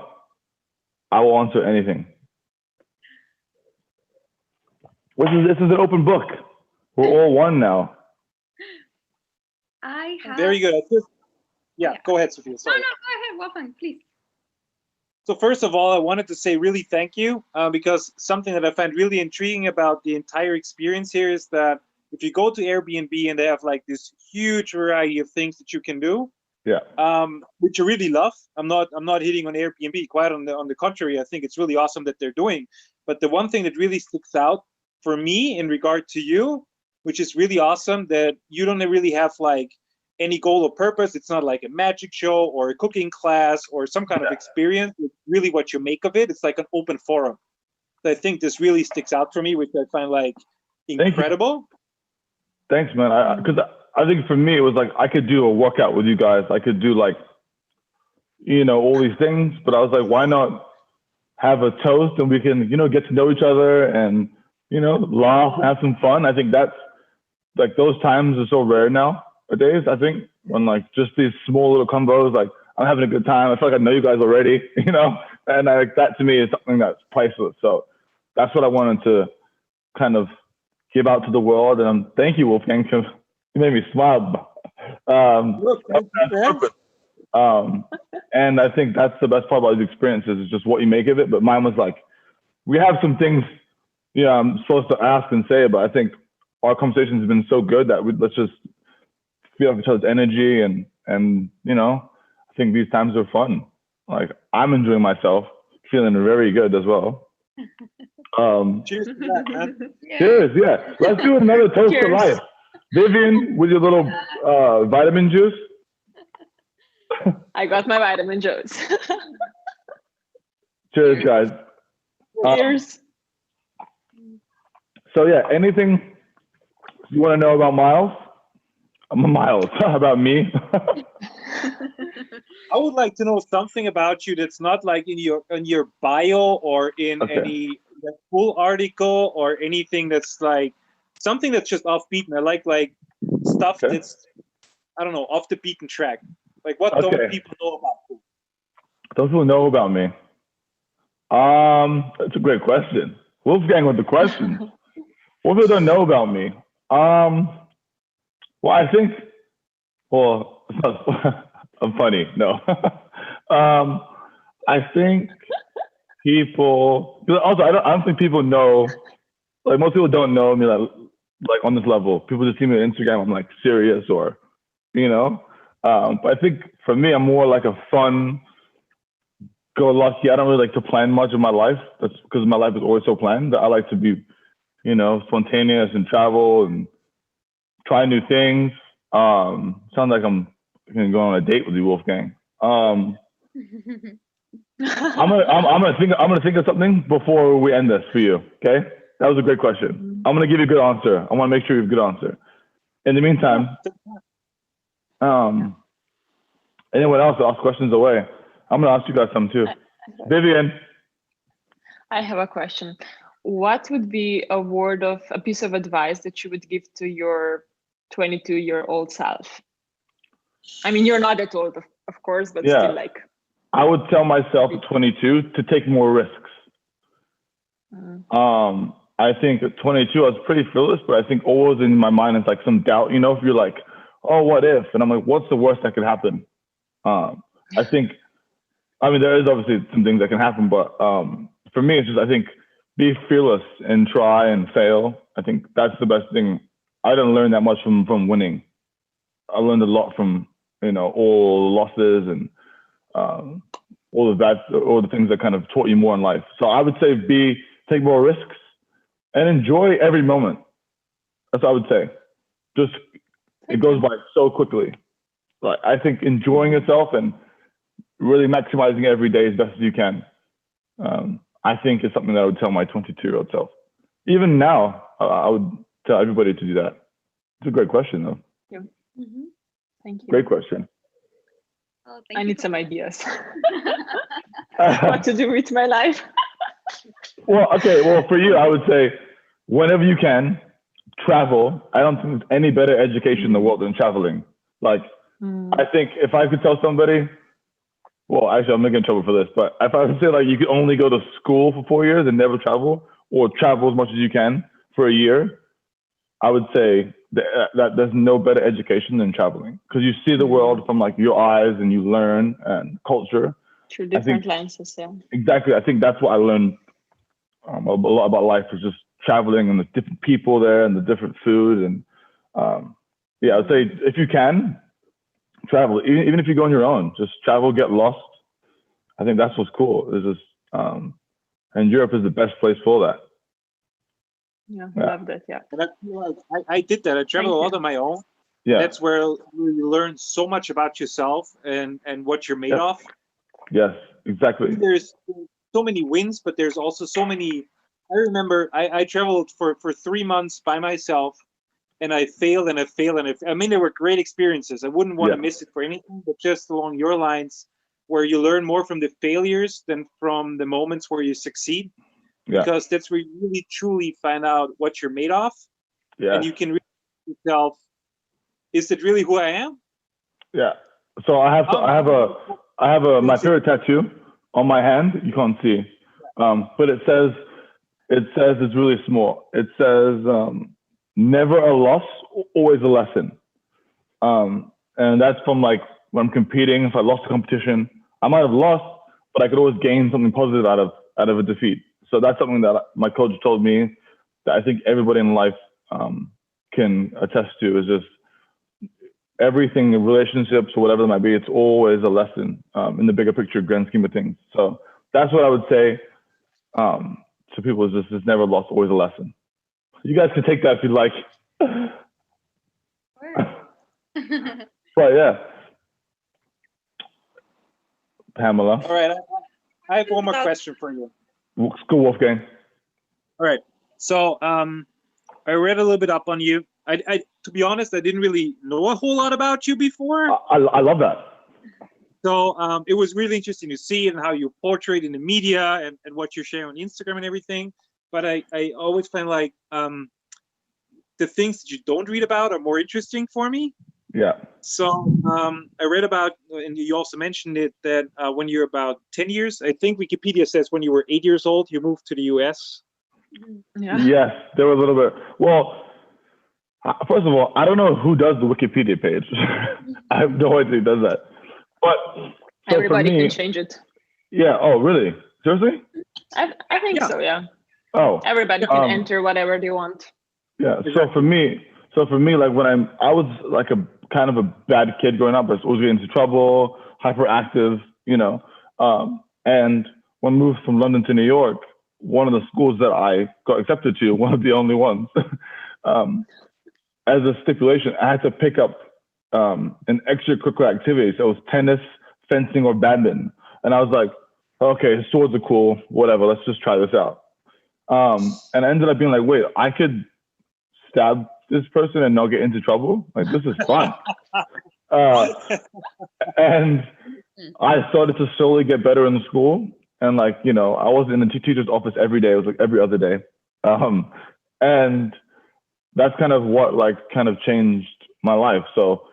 I will answer anything. This is an open book. We're all one now. I have. Very good. Yeah, go ahead, Sophia. Sorry. No, go ahead, Wolfgang, please. So first of all, I wanted to say really thank you because something that I find really intriguing about the entire experience here is that if you go to Airbnb and they have like this huge variety of things that you can do, which I really love. I'm not hitting on Airbnb. Quite on the contrary, I think it's really awesome that they're doing. But the one thing that really sticks out for me in regard to you, which is really awesome, that you don't really have like any goal or purpose. It's not like a magic show or a cooking class or some kind of experience. It's really what you make of it. It's like an open forum. So I think this really sticks out for me, which I find like incredible. Thanks, man. Because I think for me, it was like I could do a workout with you guys. I could do like, you know, all these things. But I was like, why not have a toast and we can, you know, get to know each other and, you know, laugh, have some fun. I think that's like those times are so rare nowadays. I think when like just these small little combos, like I'm having a good time. I feel like I know you guys already, you know, and that to me is something that's priceless. So that's what I wanted to kind of give out to the world. And thank you, Wolfgang, because you made me smile. And I think that's the best part about these experiences is just what you make of it. But mine was like, we have some things, you know, I'm supposed to ask and say, but I think our conversations have been so good that let's just feel off each other's energy and you know, I think these times are fun. Like I'm enjoying myself, feeling very good as well. Cheers to that, man. Cheers, yeah. Let's do another toast to life. Vivian, with your little vitamin juice. I got my vitamin juice. Cheers, guys. Cheers. So yeah, anything you want to know about Miles? Miles, about me? I would like to know something about you that's not like in your bio or in any full article or anything that's like something that's just off beaten. I like stuff that's, I don't know, off the beaten track. Like what don't people know about you? Don't people know about me? That's a great question. Wolfgang with the question. What people don't know about me? Well, I think, I'm funny. No. I think people, also, I don't think people know, like most people don't know me like on this level. People just see me on Instagram, I'm like serious or, you know. But I think for me, I'm more like a fun, go lucky. I don't really like to plan much of my life. That's because my life is always so planned that I like to be, you know, spontaneous and travel and try new things. Sounds like I'm gonna go on a date with you, Wolfgang. I'm gonna think of something before we end this for you. Okay, that was a great question. I'm gonna give you a good answer. I want to make sure you have a good answer. In the meantime, anyone else ask questions away? I'm gonna ask you guys some too. Vivian. I have a question. What would be a piece of advice that you would give to your 22-year-old self? I mean, you're not that old, of course, but still like. I would tell myself at 22 to take more risks. I think at 22, I was pretty fearless, but I think always in my mind, it's like some doubt, you know, if you're like, oh, what if? And I'm like, what's the worst that could happen? I think, I mean, there is obviously some things that can happen, but for me, it's just, I think, be fearless and try and fail. I think that's the best thing. I didn't learn that much from winning. I learned a lot from, you know, all the losses and all the things that kind of taught you more in life. So I would say take more risks and enjoy every moment. That's what I would say. Just, it goes by so quickly. Like, I think enjoying yourself and really maximizing every day as best as you can. I think is something that I would tell my 22-year-old self. Even now, I would tell everybody to do that. It's a great question, though. Yeah. Thank you. Great question. Oh, I need some ideas. What to do with my life. Well, for you, I would say whenever you can, travel. I don't think there's any better education in the world than traveling. Like, I think if I could tell somebody, well, actually, I'm not getting in trouble for this, but if I would say like you could only go to school for 4 years and never travel, or travel as much as you can for a year, I would say that there's no better education than traveling, because you see the world from like your eyes and you learn and culture. Through different lenses, yeah. Exactly. I think that's what I learned a lot about life, is just traveling and the different people there and the different food. And I'd say if you can, travel. Even if you go on your own, just travel, get lost. I think that's what's cool. Is just and Europe is the best place for that. Yeah, I love that. Yeah. And I feel like I did that. I traveled a lot on my own. Yeah. That's where you learn so much about yourself and what you're made of. Yes, exactly. There's so many wins, but there's also so many. I remember I traveled for 3 months by myself, and I failed and I failed and I mean, there were great experiences. I wouldn't want to miss it for anything, but just along your lines, where you learn more from the failures than from the moments where you succeed. Yeah. Because that's where you really truly find out what you're made of. Yeah. And you can really ask yourself, is it really who I am? Yeah. So I have my favorite tattoo on my hand. You can't see, but it says it's really small. It says never a loss, always a lesson. And that's from like when I'm competing. If I lost a competition, I might have lost, but I could always gain something positive out of a defeat. So that's something that my coach told me that I think everybody in life can attest to, is just everything in relationships or whatever it might be, it's always a lesson in the bigger picture, grand scheme of things. So that's what I would say to people, is just never lost, always a lesson. You guys can take that if you'd like. But yeah. Pamela. All right. I have one more question for you. Let's go, Wolfgang. All right. So I read a little bit up on you. I to be honest, I didn't really know a whole lot about you before. I love that. So it was really interesting to see and how you portrayed in the media and what you're sharing on Instagram and everything. But I always find like the things that you don't read about are more interesting for me. Yeah. So I read about, and you also mentioned it, that when you're about 10 years, I think Wikipedia says when you were 8 years old, you moved to the US. Yeah. Yes, there was a little bit. Well, first of all, I don't know who does the Wikipedia page. I have no idea who does that. But so everybody can change it. Yeah. Oh, really? Seriously? I think so. Yeah. Oh. Everybody can enter whatever they want. Yeah. Exactly. So for me, like I was like a kind of a bad kid growing up. I was always getting into trouble, hyperactive, and when I moved from London to New York, one of the schools that I got accepted to, one of the only ones, as a stipulation, I had to pick up an extracurricular activity. So it was tennis, fencing, or badminton. And I was like, okay, swords are cool, whatever, let's just try this out. And I ended up being like, wait, I could stab this person and not get into trouble? Like, this is fun. And I started to slowly get better in school. And like, I was in the teacher's office every day. It was like every other day. And that's kind of what kind of changed my life. So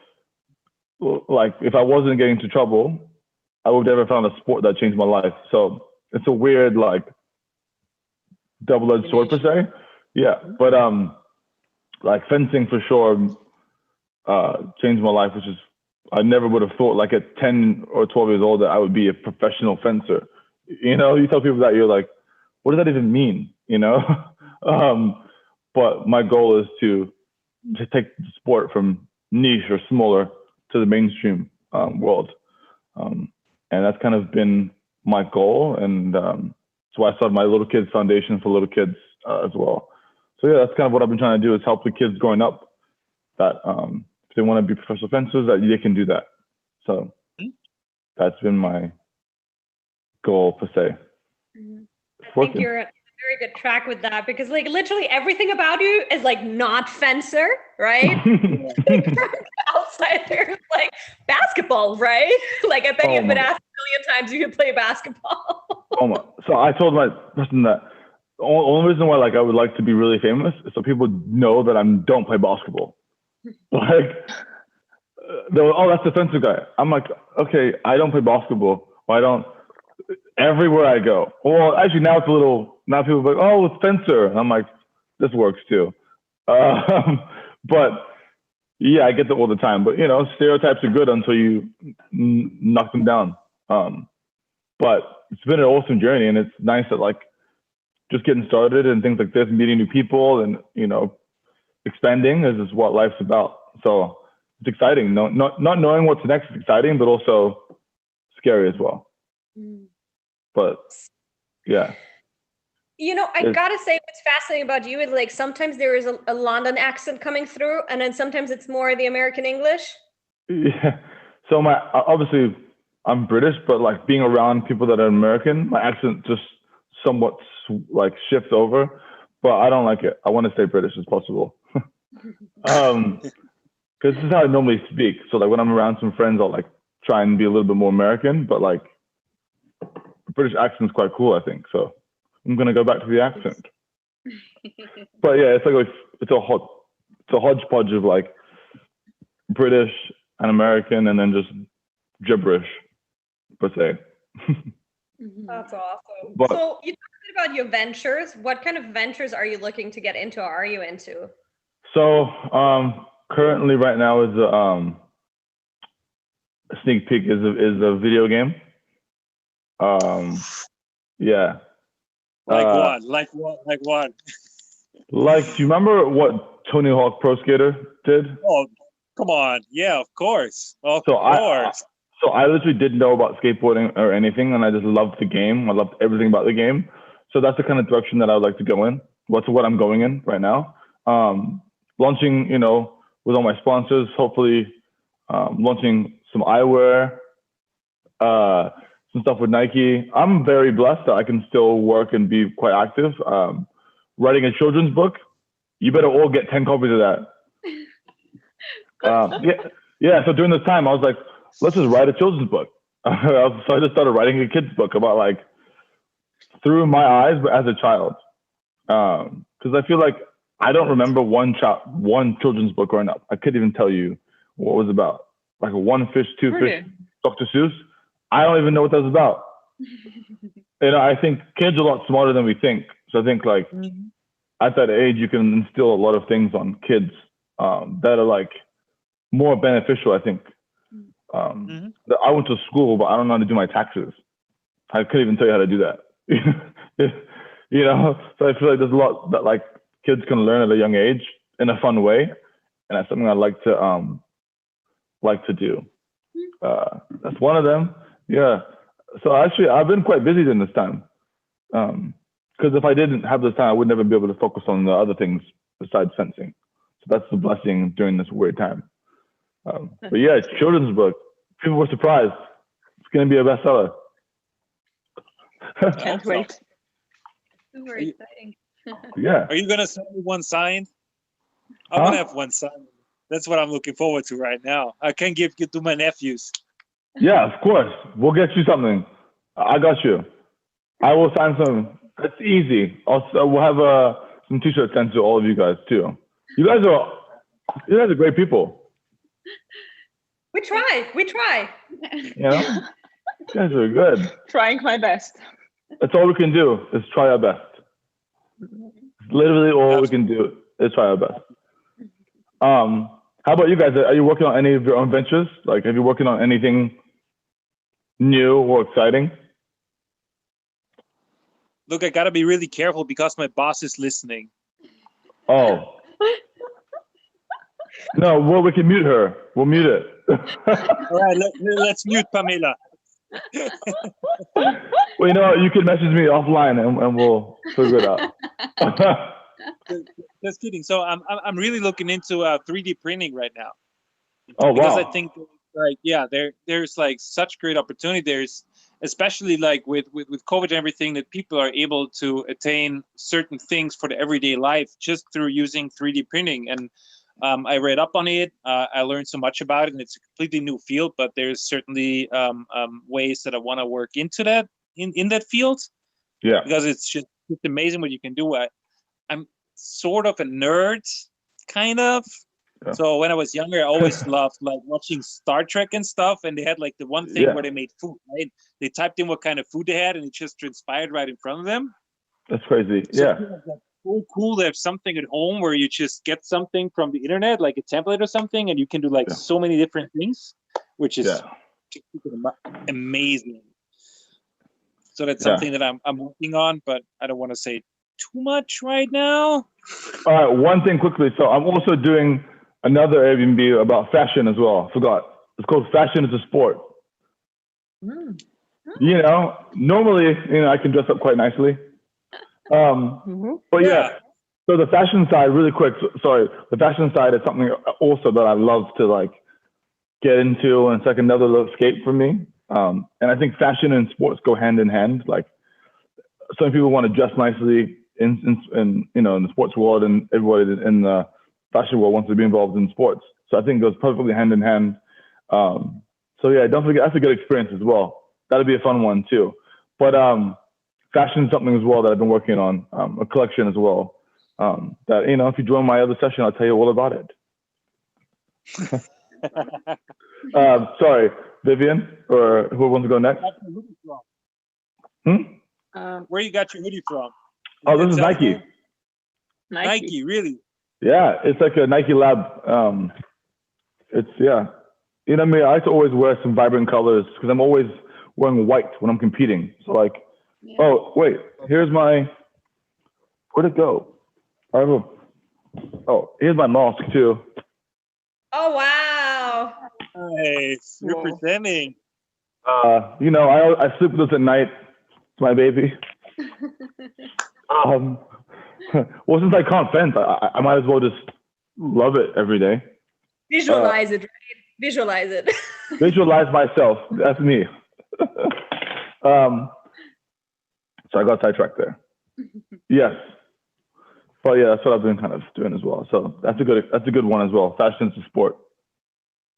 like, if I wasn't getting into trouble, I would never found a sport that changed my life. So it's a weird, like, double-edged sword per se. Yeah. But like fencing for sure changed my life, which is, I never would have thought like at 10 or 12 years old that I would be a professional fencer. You tell people that, you're like, what does that even mean? But my goal is to take the sport from niche or smaller to the mainstream world. And that's kind of been my goal. And so I started my Little Kids Foundation for little kids as well. So yeah, that's kind of what I've been trying to do, is help the kids growing up that if they want to be professional fencers, that they can do that. So that's been my goal per se. I think you're on a very good track with that, because like literally everything about you is like not fencer, right? Outside there's like basketball, right? Like I bet you've been asked a million times if you could play basketball. So I told my person that the only reason why like I would like to be really famous is so people know that I don't play basketball. Like, that's the fencer guy. I'm like, okay, I don't play basketball. Why don't everywhere I go? Well, actually now now people are like, oh, it's fencer. And I'm like, this works too. But yeah, I get that all the time. But stereotypes are good until you knock them down. But it's been an awesome journey, and it's nice that like just getting started and things like this, meeting new people, and expanding is what life's about. So it's exciting. Not knowing what's next is exciting, but also scary as well. But yeah. I gotta say, what's fascinating about you is like sometimes there is a London accent coming through, and then sometimes it's more the American English. Yeah. So obviously I'm British, but like being around people that are American, my accent just somewhat like shifts over. But I don't like it. I want to stay British as possible. Because this is how I normally speak. So like when I'm around some friends, I'll like try and be a little bit more American, but like the British accent is quite cool, I think. So I'm gonna go back to the accent. But yeah, it's a hodgepodge of like British and American, and then just gibberish per se. That's awesome. But, so you talked about your ventures. What kind of ventures are you looking to get into, or are you into? So currently right now is a sneak peek is a video game. Yeah. What? Like what? Like, do you remember what Tony Hawk Pro Skater did? Oh, come on. Yeah, of course. Of course. So I literally didn't know about skateboarding or anything, and I just loved the game. I loved everything about the game. So that's the kind of direction that I would like to go in. What I'm going in right now. Launching, with all my sponsors, hopefully launching some eyewear, some stuff with Nike. I'm very blessed that I can still work and be quite active. Writing a children's book, you better all get 10 copies of that. Yeah. So during this time, I was like, let's just write a children's book. So I just started writing a kid's book about like through my eyes, but as a child. Because I feel like I don't remember one children's book growing up. I couldn't even tell you what it was about. Like a one fish, two fish, Dr. Seuss. I don't even know what that was about. I think kids are a lot smarter than we think. So I think like at that age, you can instill a lot of things on kids that are like more beneficial, I think. I went to school, but I don't know how to do my taxes. I couldn't even tell you how to do that. So I feel like there's a lot that like kids can learn at a young age in a fun way, and that's something I like to do. That's one of them. Yeah. So actually, I've been quite busy during this time. Because if I didn't have this time, I would never be able to focus on the other things besides fencing. So that's the blessing during this weird time. But yeah, children's book. People were surprised. It's going to be a bestseller. Can't wait. Super exciting. Yeah. Are you gonna send me one signed? I want to have one signed. That's what I'm looking forward to right now. I can give it to my nephews. Yeah, of course. We'll get you something. I got you. I will sign some. It's easy. Also, we'll have some t-shirts sent to all of you guys too. You guys are great people. We try. You know, you guys are good. Trying my best. That's all we can do is try our best. Literally all we can do is try our best. How about you guys? Are you working on any of your own ventures? Like, have you working on anything new or exciting? Look, I gotta be really careful because my boss is listening. Oh. No, well, we can mute her. We'll mute it. All right, let's mute Pamela. Well, you know what? You can message me offline and we'll figure it out. Just kidding. So I'm really looking into 3D printing right now. Oh, because wow. I think there's like such great opportunity. There's especially like with COVID and everything that people are able to attain certain things for the everyday life just through using 3D printing. And I read up on it. I learned so much about it, and it's a completely new field. But there's certainly ways that I want to work into that in that field. Yeah. Because it's amazing what you can do. I'm sort of a nerd, kind of. Yeah. So when I was younger, I always loved like watching Star Trek and stuff. And they had like the one thing where they made food, right? They typed in what kind of food they had, and it just transpired right in front of them. That's crazy. So yeah. It's so cool to have something at home where you just get something from the internet, like a template or something, and you can do like so many different things, which is amazing. So that's something that I'm working on, but I don't want to say too much right now. All right, one thing quickly. So I'm also doing another Airbnb about fashion as well. I forgot. It's called Fashion is a Sport. You know, normally, I can dress up quite nicely. But so the fashion side, really quick. The fashion side is something also that I love to like get into, and it's like another little escape for me. And I think fashion and sports go hand in hand. Like, some people want to dress nicely in the sports world, and everybody in the fashion world wants to be involved in sports. So I think it goes perfectly hand in hand. So yeah, don't forget, that's a good experience as well. That'll be a fun one too. But fashion is something as well that I've been working on, a collection as well. That, if you join my other session, I'll tell you all about it. Sorry, Vivian, or who wants to go next? Where you got your hoodie from? Oh, this is Nike. Nike, really? Yeah, it's like a Nike Lab. You know me, I like to always wear some vibrant colors because I'm always wearing white when I'm competing. So like, oh wait, here's my, where'd it go? Here's my mask too. Oh wow! Nice, representing. I sleep with this at night. It's my baby. Well, since I can't fence, I might as well just love it every day. Visualize it, right? Visualize it. Visualize myself. That's me. So I got sidetracked there. Yes. But yeah, that's what I've been kind of doing as well. So that's a good one as well. Fashion is a sport.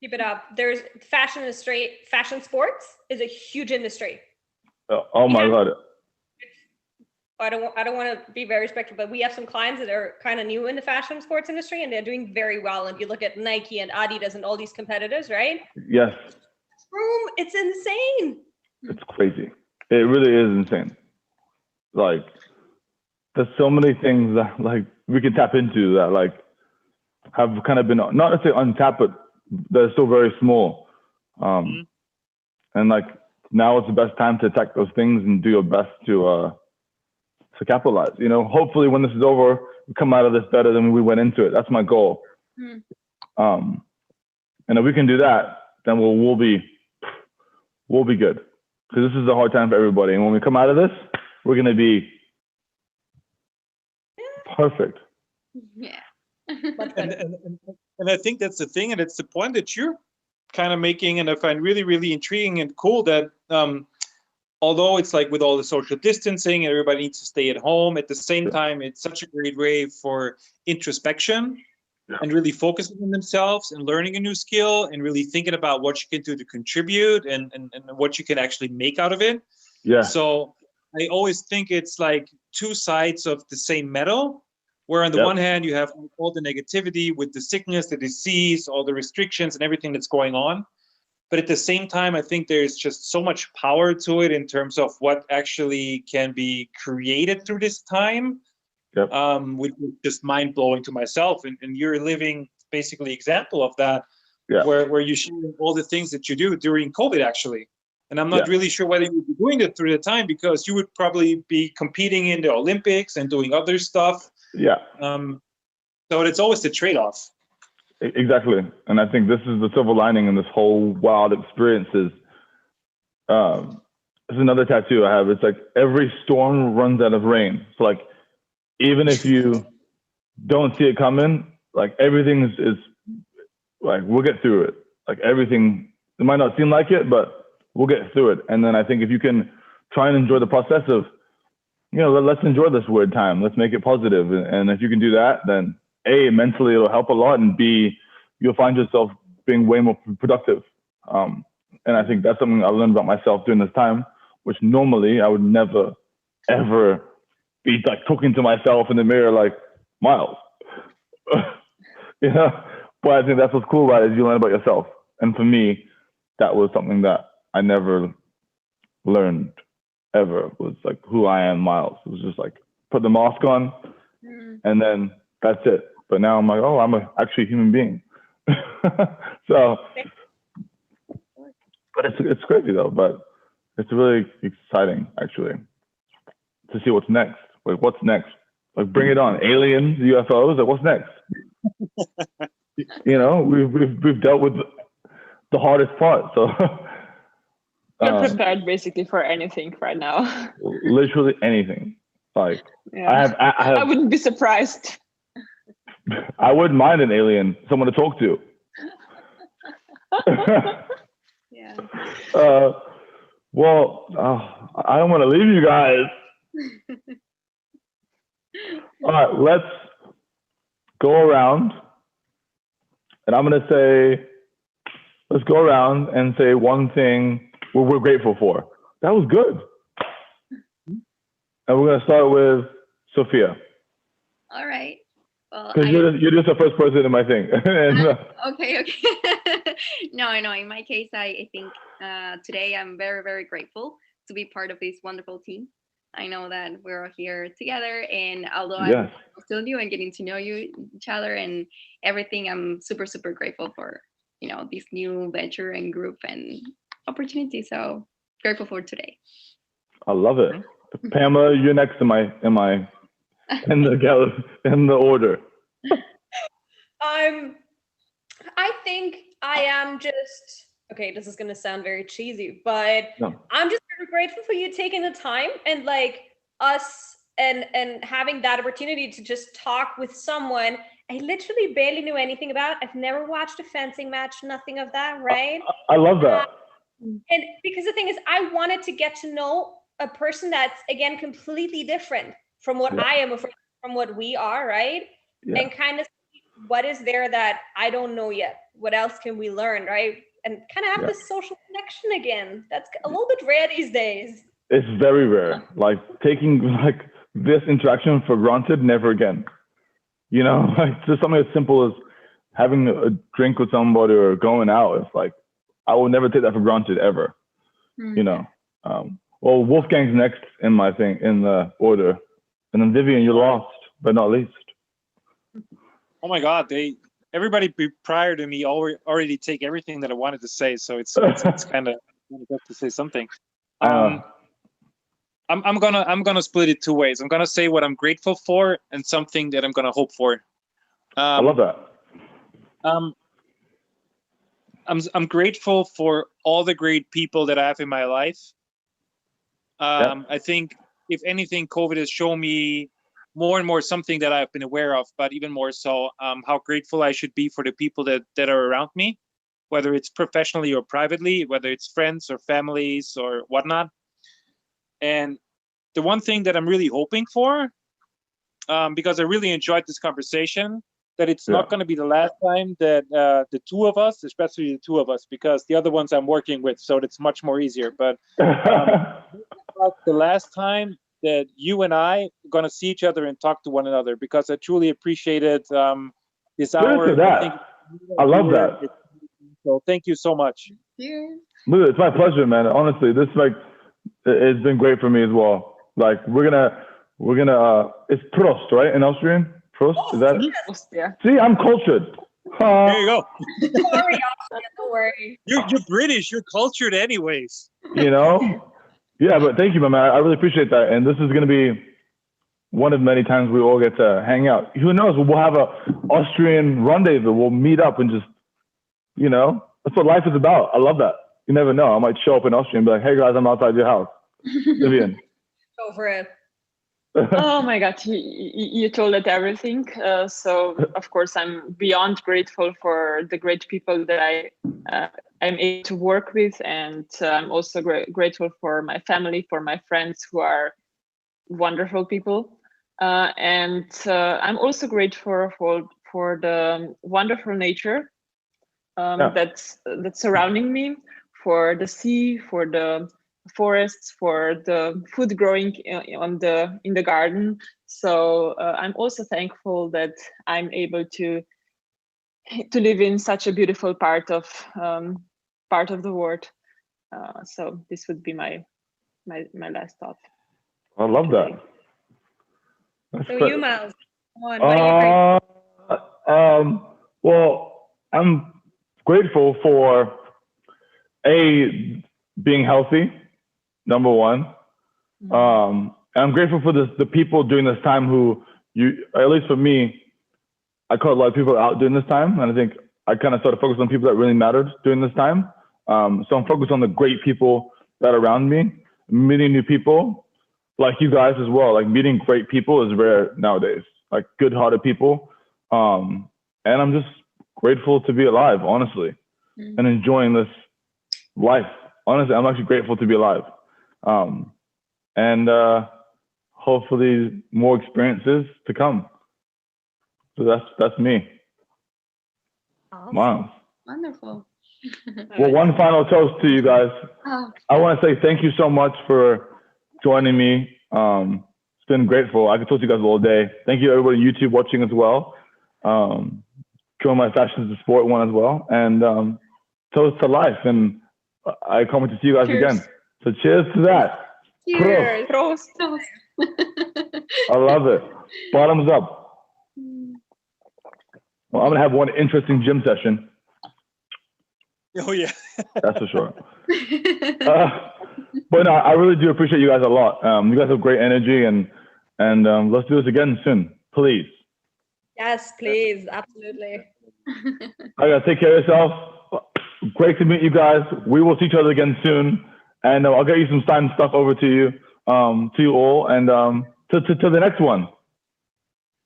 Keep it up. There's fashion sports is a huge industry. Oh my God. I don't want to be very respectful, but we have some clients that are kind of new in the fashion sports industry, and they're doing very well. And if you look at Nike and Adidas and all these competitors, right? Yes. It's insane. It's crazy. It really is insane. Like, there's so many things that like we can tap into that like have kind of been not necessarily untapped, but they're still very small. And like now is the best time to attack those things and do your best to capitalize. Hopefully when this is over, we come out of this better than we went into it. That's my goal. And if we can do that, then we'll be good. Because this is a hard time for everybody. And when we come out of this, we're going to be perfect. Yeah. And I think that's the thing, and it's the point that you're kind of making, and I find really, really intriguing and cool that although it's like with all the social distancing, everybody needs to stay at home, at the same time, it's such a great way for introspection and really focusing on themselves and learning a new skill and really thinking about what you can do to contribute and what you can actually make out of it. Yeah. So I always think it's like two sides of the same medal, where on the one hand, you have all the negativity with the sickness, the disease, all the restrictions and everything that's going on. But at the same time, I think there's just so much power to it in terms of what actually can be created through this time, which is just mind-blowing to myself. And you're a living, basically, example of that, where you share all the things that you do during COVID, actually. And I'm not really sure whether you'd be doing it through the time, because you would probably be competing in the Olympics and doing other stuff. Yeah. So it's always the trade-off. Exactly. And I think this is the silver lining in this whole wild experience is, there's another tattoo I have. It's like every storm runs out of rain. So like, even if you don't see it coming, like everything is like, we'll get through it. Like everything, it might not seem like it, but we'll get through it. And then I think if you can try and enjoy the process of, let's enjoy this weird time. Let's make it positive. And if you can do that, then A, mentally it'll help a lot, and B, you'll find yourself being way more productive. And I think that's something I learned about myself during this time, which normally I would never, ever be like talking to myself in the mirror like, Miles. But I think that's what's cool about it, is you learn about yourself. And for me, that was something that I never learned ever, was like who I am, Miles. It was just like put the mask on and then that's it. But now I'm like, oh, I'm actually a human being. So, but it's crazy though, but it's really exciting actually to see what's next. Like what's next? Like bring it on. Aliens, UFOs, like what's next? We've dealt with the hardest part. So you're prepared basically for anything right now. Literally anything. Like I wouldn't be surprised. I wouldn't mind an alien, someone to talk to. Yeah. I don't want to leave you guys. All right, let's go around. And I'm going to say, let's go around and say one thing we're grateful for. That was good. And we're going to start with Sophia. All right. Well, because you're just the first person in my thing. Okay. No. In my case, I think today I'm very, very grateful to be part of this wonderful team. I know that we're all here together, and although I'm still new and getting to know each other and everything, I'm super, super grateful for this new venture and group and opportunity. So grateful for today. I love it. Pamela, you're next in the order. I think I am just, okay, this is going to sound very cheesy, but I'm just very grateful for you taking the time and like us and having that opportunity to just talk with someone I literally barely knew anything about. I've never watched a fencing match, nothing of that, right? I love that. And because the thing is, I wanted to get to know a person that's, again, completely different from what I am, from what we are, right? Yeah. And kind of see what is there that I don't know yet. What else can we learn, right? And kind of have this social connection again. That's a little bit rare these days. It's very rare. Like taking like this interaction for granted, never again. Like just something as simple as having a drink with somebody or going out. It's like, I will never take that for granted ever. Mm-hmm. Well, Wolfgang's next in my thing, in the order. And then Vivian, you're last, but not least. Oh my God, everybody prior to me already take everything that I wanted to say, so it's kind of good to say something. I'm gonna split it two ways. I'm gonna say what I'm grateful for and something that I'm gonna hope for. I love that. I'm grateful for all the great people that I have in my life. I think if anything, COVID has shown me more and more something that I've been aware of, but even more so, how grateful I should be for the people that are around me, whether it's professionally or privately, whether it's friends or families or whatnot. And the one thing that I'm really hoping for, because I really enjoyed this conversation, that it's not going to be the last time that the two of us, especially the two of us, because the other ones I'm working with, so it's much more easier. But the last time that you and I are going to see each other and talk to one another, because I truly appreciated this hour. I love that. So thank you so much. Luda, it's my pleasure, man. Honestly, this it's been great for me as well. Like we're gonna it's Prost, right? In Austrian? Prost? Is that it? Yeah. See, I'm cultured. There you go. Don't worry. You're British, you're cultured anyways. Yeah, but thank you, my man. I really appreciate that. And this is gonna be one of many times we all get to hang out. Who knows? We'll have a Austrian rendezvous. We'll meet up and just, that's what life is about. I love that. You never know. I might show up in Austria and be like, hey guys, I'm outside your house. Vivian. Go for it. Oh my God, you told it everything. So of course I'm beyond grateful for the great people that I'm able to work with, and I'm also grateful for my family, for my friends who are wonderful people, and I'm also grateful for the wonderful nature that's surrounding me, for the sea, for the forests, for the food growing in the garden. So I'm also thankful that I'm able to live in such a beautiful part of the world. So this would be my last thought. I love that. So you, Miles, what are you grateful? Well, I'm grateful for being healthy. Number one. I'm grateful for the people during this time who at least for me, I caught a lot of people out during this time. And I think I kind of started focusing on people that really mattered during this time. So I'm focused on the great people that are around me, meeting new people like you guys as well. Like meeting great people is rare nowadays, like good-hearted people. And I'm just grateful to be alive, honestly, and enjoying this life. Honestly, I'm actually grateful to be alive. And hopefully more experiences to come. So that's me. Awesome. Wow. Wonderful. Well, one final toast to you guys. I want to say thank you so much for joining me. It's been grateful. I could talk to you guys all day. Thank you everybody on YouTube watching as well. Join my Fashion is a Sport one as well. And toast to life. And I can't wait to see you guys again. So cheers to that. Cheers. Prost. I love it. Bottoms up. Well, I'm going to have one interesting gym session. Oh, yeah. That's for sure. But no, I really do appreciate you guys a lot. You guys have great energy, and let's do this again soon, please. Yes, please. Absolutely. I got to take care of yourself. Great to meet you guys. We will see each other again soon. And I'll get you some signed stuff over to you all, and to the next one.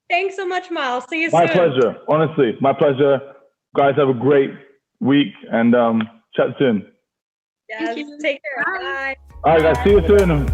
Thanks so much, Miles. See you soon. My pleasure. Honestly, my pleasure. Guys, have a great week, and chat soon. Yes, take care. Bye. All right, guys. See you soon.